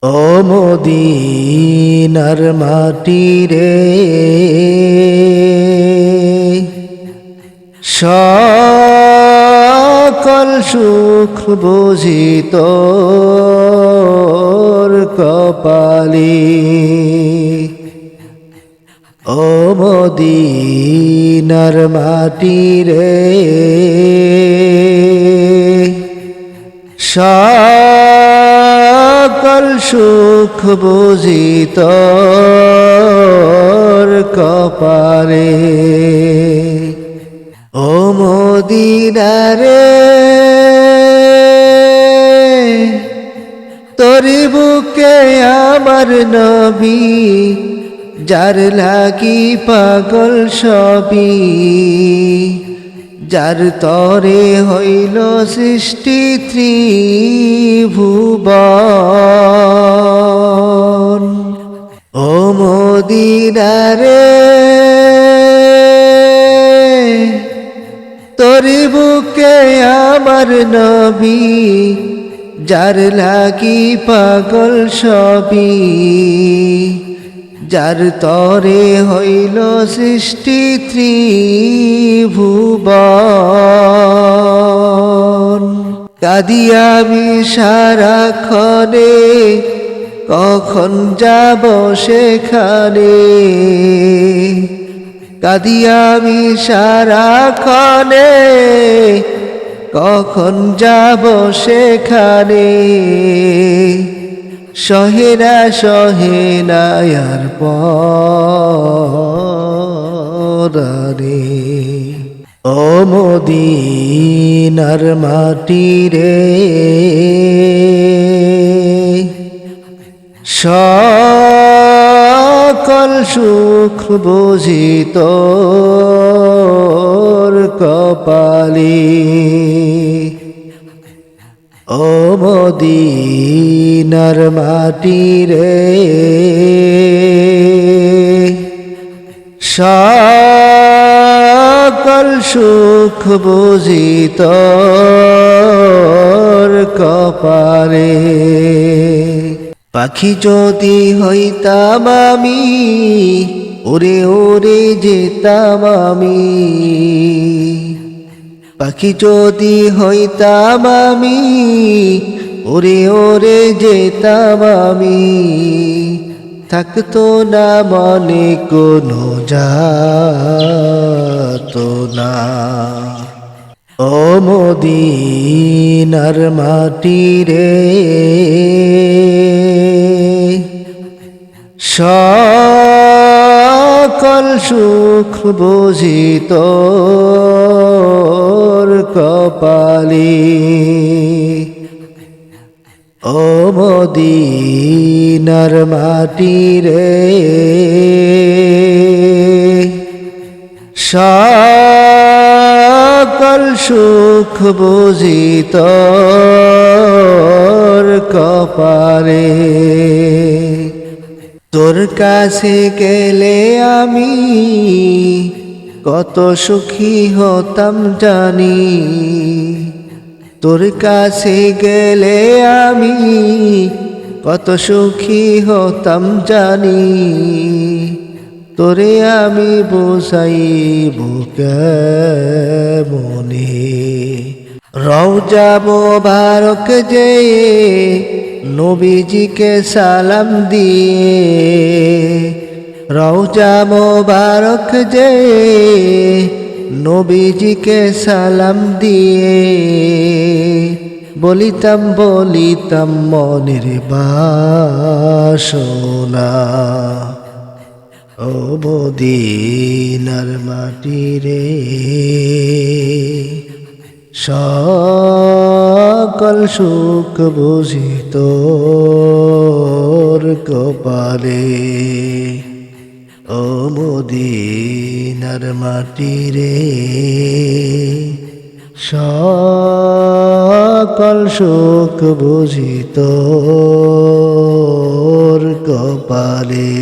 ও মদিনার মাটি রে, সকল সুখ বুঝি তোর কপালে। ও মদিনার মাটি রে, সকল সুখ বুঝি তোর কপালে। ও মদিনা রে, তোরি বুকে আমার নবী, যার লাগি পাগল সবই, যার তরে হইল সৃষ্টি ত্রিভুবন। ও মদিনা রে, তোরি বুকে আমার নবী, যার লাগি পাগল সবই, যার তরে হইল সৃষ্টি ত্রিভুবন। কাঁদি আমি সারাক্ষণে, কখন যাব সেখানে। কাঁদি আমি সারাক্ষণে, কখন যাব সেখানে। সহেনা সহেনা আর পরারে। ও মদিনার মাটি রে, সকল সুখ বুঝি তোর কপালে। ও মদিনার মাটি রে, সকল সুখ বুঝি তোর কপালে। পাখি যদি হইতাম আমি, ওরে ওরে যেতাম আমি। পাখি যদি হইতাম আমি, ওরে ওরে যেতাম আমি। থাকতো না মনে কোনো যাতনা। ও মদিনার মাটি রে, সকল সুখ বুঝি তোর কপালে। ও মদিনার মাটি রে, সকল সুখ বুঝি তোর কপালে। তোর কাছে গেলে আমি কত সুখী হতাম জানি। তোর কাছে গেলে আমি কত সুখী হতাম জানি। তোরে আমি বুঝাইব কেমনে। রওজা মোবারক যেয়ে নবীজিকে সালাম দিয়ে। রওজা মোবারক যেয়ে নবীজিকে সালাম দিয়ে। বলিতাম বলিতাম মনের বাসনা। ও মদিনার মাটি রে, সকল সুখ বুঝি তোর কপালে। ও মদিনার মাটি রে, সকল সুখ বুঝি তোর কপালে।